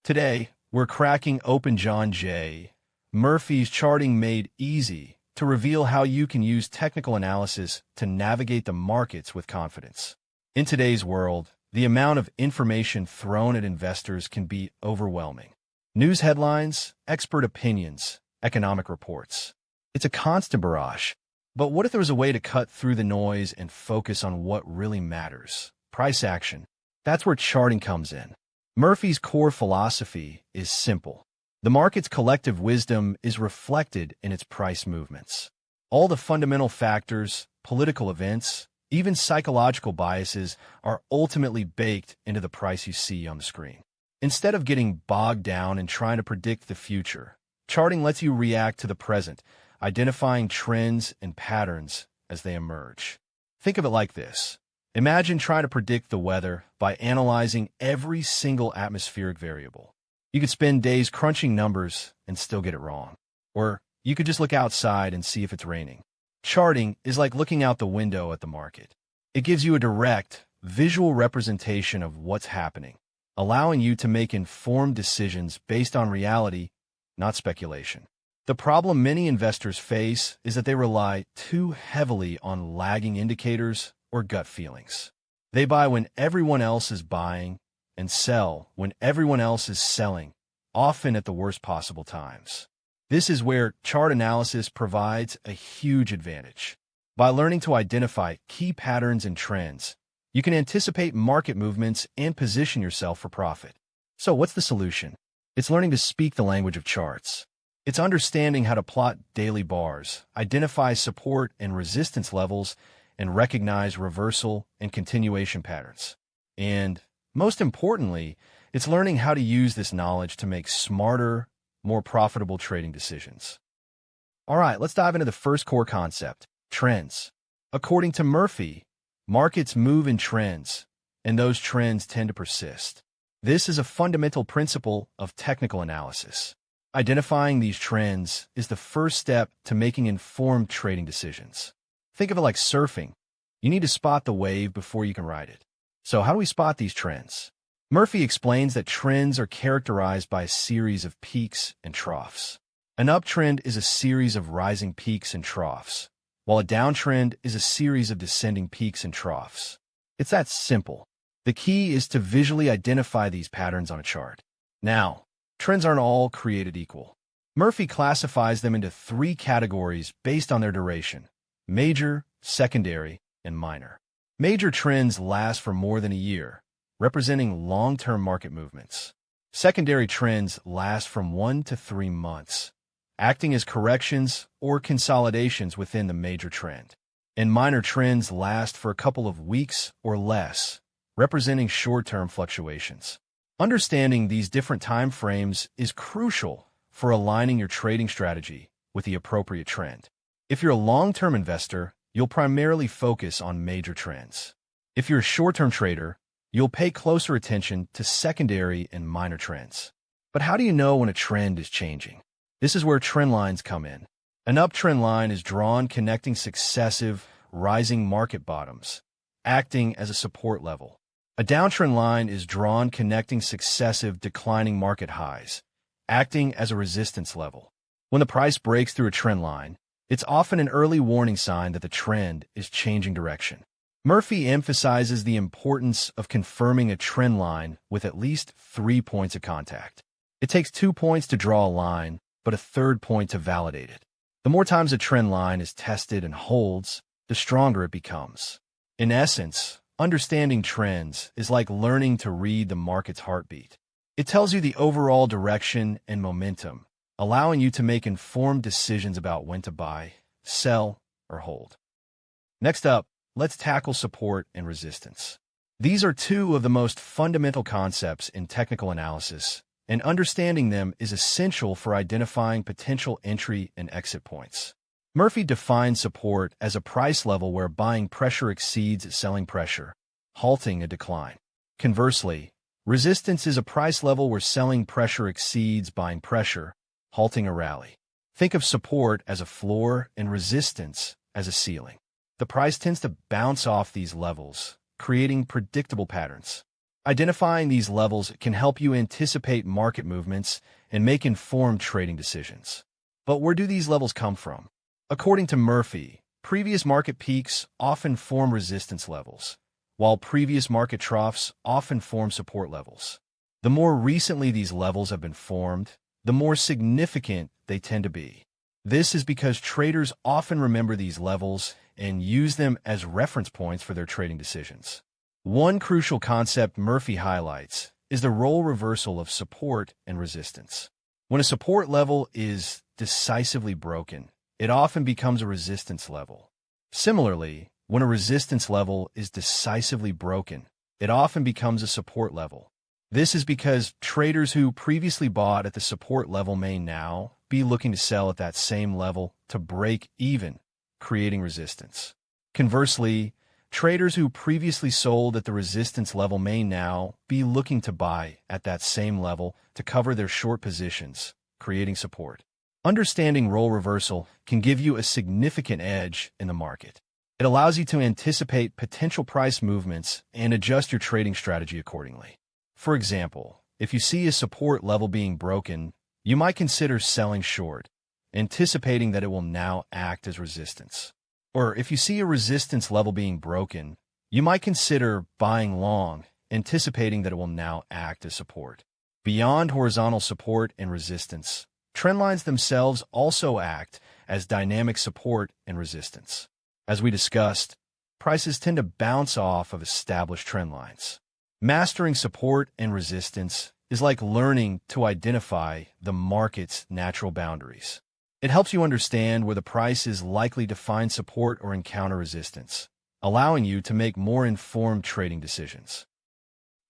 Today, we're cracking open John J. Murphy's charting made easy to reveal how you can use technical analysis to navigate the markets with confidence. In today's world, the amount of information thrown at investors can be overwhelming. News headlines, expert opinions, economic reports. It's a constant barrage. But what if there was a way to cut through the noise and focus on what really matters? Price action. That's where charting comes in. Murphy's core philosophy is simple. The market's collective wisdom is reflected in its price movements. All the fundamental factors, political events, even psychological biases are ultimately baked into the price you see on the screen. Instead of getting bogged down in trying to predict the future, charting lets you react to the present, identifying trends and patterns as they emerge. Think of it like this. Imagine trying to predict the weather by analyzing every single atmospheric variable. You could spend days crunching numbers and still get it wrong. Or you could just look outside and see if it's raining. Charting is like looking out the window at the market. It gives you a direct, visual representation of what's happening, allowing you to make informed decisions based on reality, not speculation. The problem many investors face is that they rely too heavily on lagging indicators or gut feelings. They buy when everyone else is buying and sell when everyone else is selling, often at the worst possible times. This is where chart analysis provides a huge advantage. By learning to identify key patterns and trends, you can anticipate market movements and position yourself for profit. So what's the solution? It's learning to speak the language of charts. It's understanding how to plot daily bars, identify support and resistance levels, and recognize reversal and continuation patterns. And most importantly, it's learning how to use this knowledge to make smarter, more profitable trading decisions. All right, let's dive into the first core concept, trends. According to Murphy, markets move in trends, and those trends tend to persist. This is a fundamental principle of technical analysis. Identifying these trends is the first step to making informed trading decisions. Think of it like surfing. You need to spot the wave before you can ride it. So how do we spot these trends? Murphy explains that trends are characterized by a series of peaks and troughs. An uptrend is a series of rising peaks and troughs, while a downtrend is a series of descending peaks and troughs. It's that simple. The key is to visually identify these patterns on a chart. Now, trends aren't all created equal. Murphy classifies them into three categories based on their duration: major, secondary, and minor. Major trends last for more than a year, representing long-term market movements. Secondary trends last from 1 to 3 months, acting as corrections or consolidations within the major trend. And minor trends last for a couple of weeks or less, representing short-term fluctuations. Understanding these different time frames is crucial for aligning your trading strategy with the appropriate trend. If you're a long-term investor, you'll primarily focus on major trends. If you're a short-term trader, you'll pay closer attention to secondary and minor trends. But how do you know when a trend is changing? This is where trend lines come in. An uptrend line is drawn connecting successive, rising market bottoms, acting as a support level. A downtrend line is drawn connecting successive, declining market highs, acting as a resistance level. When the price breaks through a trend line, it's often an early warning sign that the trend is changing direction. Murphy emphasizes the importance of confirming a trend line with at least 3 points of contact. It takes 2 points to draw a line, but a third point to validate it. The more times a trend line is tested and holds, the stronger it becomes. In essence, understanding trends is like learning to read the market's heartbeat. It tells you the overall direction and momentum, allowing you to make informed decisions about when to buy, sell, or hold. Next up, let's tackle support and resistance. These are two of the most fundamental concepts in technical analysis, and understanding them is essential for identifying potential entry and exit points. Murphy defines support as a price level where buying pressure exceeds selling pressure, halting a decline. Conversely, resistance is a price level where selling pressure exceeds buying pressure, halting a rally. Think of support as a floor and resistance as a ceiling. The price tends to bounce off these levels, creating predictable patterns. Identifying these levels can help you anticipate market movements and make informed trading decisions. But where do these levels come from? According to Murphy, previous market peaks often form resistance levels, while previous market troughs often form support levels. The more recently these levels have been formed, the more significant they tend to be. This is because traders often remember these levels and use them as reference points for their trading decisions. One crucial concept Murphy highlights is the role reversal of support and resistance. When a support level is decisively broken, it often becomes a resistance level. Similarly, when a resistance level is decisively broken, it often becomes a support level. This is because traders who previously bought at the support level may now be looking to sell at that same level to break even, creating resistance. Conversely, traders who previously sold at the resistance level may now be looking to buy at that same level to cover their short positions, creating support. Understanding role reversal can give you a significant edge in the market. It allows you to anticipate potential price movements and adjust your trading strategy accordingly. For example, if you see a support level being broken, you might consider selling short, anticipating that it will now act as resistance. Or if you see a resistance level being broken, you might consider buying long, anticipating that it will now act as support. Beyond horizontal support and resistance, trend lines themselves also act as dynamic support and resistance. As we discussed, prices tend to bounce off of established trend lines. Mastering support and resistance is like learning to identify the market's natural boundaries. It helps you understand where the price is likely to find support or encounter resistance, allowing you to make more informed trading decisions.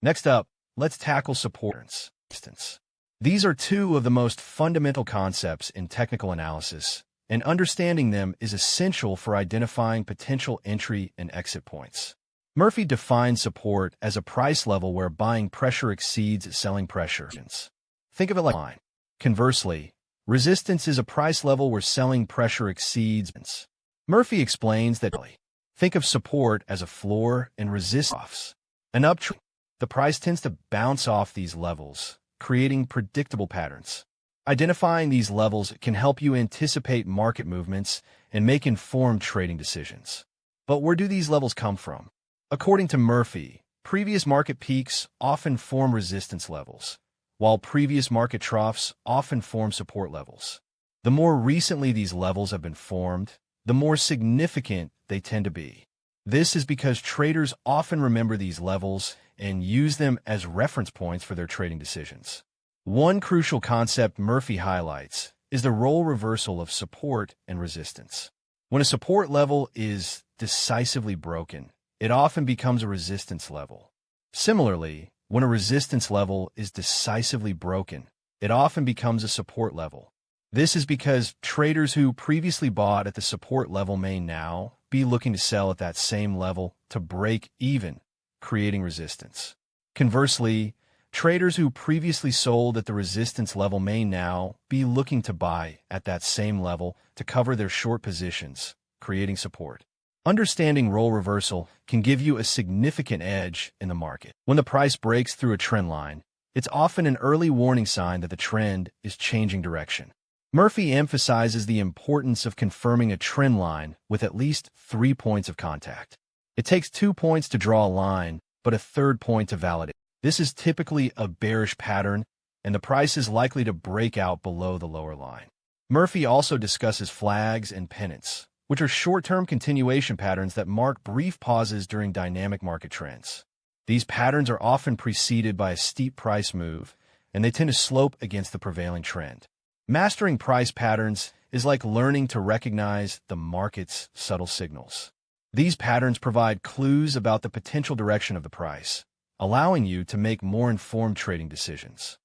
Next up, let's tackle support and resistance. These are two of the most fundamental concepts in technical analysis, and understanding them is essential for identifying potential entry and exit points. Murphy defines support as a price level where buying pressure exceeds selling pressure. Think of it like a line. Conversely, resistance is a price level where selling pressure exceeds. Murphy explains that think of support as a floor and resistance. An uptrend, the price tends to bounce off these levels, creating predictable patterns. Identifying these levels can help you anticipate market movements and make informed trading decisions. But where do these levels come from? According to Murphy, previous market peaks often form resistance levels, while previous market troughs often form support levels. The more recently these levels have been formed, the more significant they tend to be. This is because traders often remember these levels and use them as reference points for their trading decisions. One crucial concept Murphy highlights is the role reversal of support and resistance. When a support level is decisively broken, it often becomes a resistance level. Similarly, when a resistance level is decisively broken, it often becomes a support level. This is because traders who previously bought at the support level may now be looking to sell at that same level to break even, creating resistance. Conversely, traders who previously sold at the resistance level may now be looking to buy at that same level to cover their short positions, creating support. Understanding role reversal can give you a significant edge in the market. When the price breaks through a trend line, it's often an early warning sign that the trend is changing direction. Murphy emphasizes the importance of confirming a trend line with at least 3 points of contact. It takes 2 points to draw a line, but a third point to validate. This is typically a bearish pattern, and the price is likely to break out below the lower line. Murphy also discusses flags and pennants, which are short-term continuation patterns that mark brief pauses during dynamic market trends. These patterns are often preceded by a steep price move, and they tend to slope against the prevailing trend. Mastering price patterns is like learning to recognize the market's subtle signals. These patterns provide clues about the potential direction of the price, allowing you to make more informed trading decisions.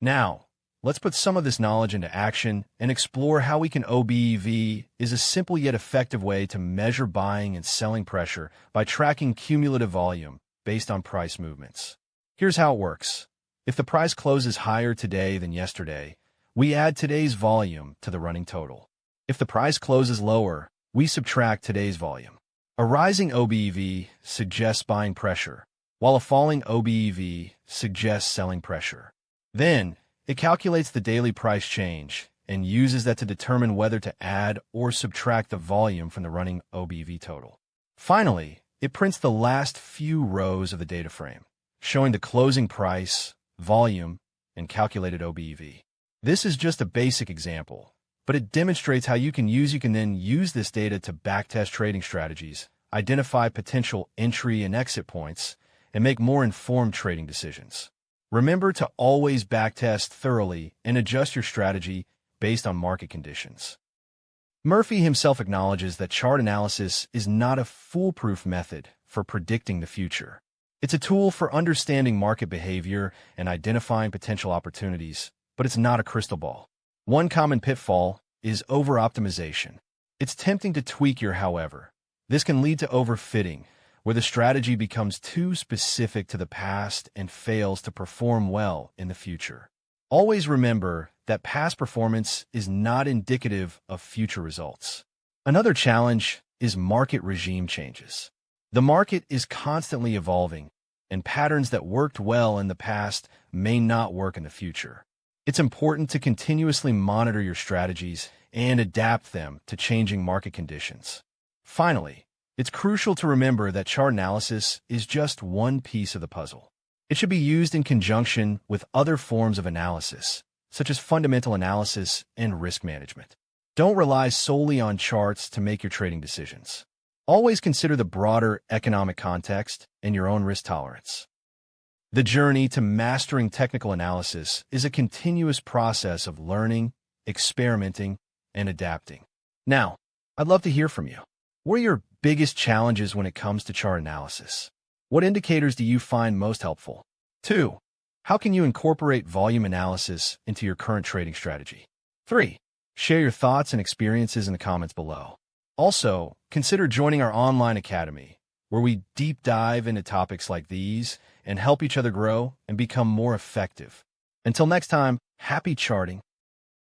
Now, let's put some of this knowledge into action and explore how we can OBEV is a simple yet effective way to measure buying and selling pressure by tracking cumulative volume based on price movements. Here's how it works. If the price closes higher today than yesterday, we add today's volume to the running total. If the price closes lower, we subtract today's volume. A rising OBEV suggests buying pressure, while a falling OBEV suggests selling pressure. Then, it calculates the daily price change and uses that to determine whether to add or subtract the volume from the running OBV total. Finally, it prints the last few rows of the data frame, showing the closing price, volume, and calculated OBEV. This is just a basic example, but it demonstrates how you can then use this data to backtest trading strategies, identify potential entry and exit points, and make more informed trading decisions. Remember to always backtest thoroughly and adjust your strategy based on market conditions. Murphy himself acknowledges that chart analysis is not a foolproof method for predicting the future. It's a tool for understanding market behavior and identifying potential opportunities, but it's not a crystal ball. One common pitfall is over-optimization. It's tempting to tweak your however. This can lead to overfitting, where the strategy becomes too specific to the past and fails to perform well in the future. Always remember that past performance is not indicative of future results. Another challenge is market regime changes. The market is constantly evolving, and patterns that worked well in the past may not work in the future. It's important to continuously monitor your strategies and adapt them to changing market conditions. Finally, it's crucial to remember that chart analysis is just one piece of the puzzle. It should be used in conjunction with other forms of analysis, such as fundamental analysis and risk management. Don't rely solely on charts to make your trading decisions. Always consider the broader economic context and your own risk tolerance. The journey to mastering technical analysis is a continuous process of learning, experimenting, and adapting. Now, I'd love to hear from you. What are your biggest challenges when it comes to chart analysis? What indicators do you find most helpful? 2. How can you incorporate volume analysis into your current trading strategy? 3. Share your thoughts and experiences in the comments below. Also, consider joining our online academy, where we deep dive into topics like these and help each other grow and become more effective. Until next time, happy charting.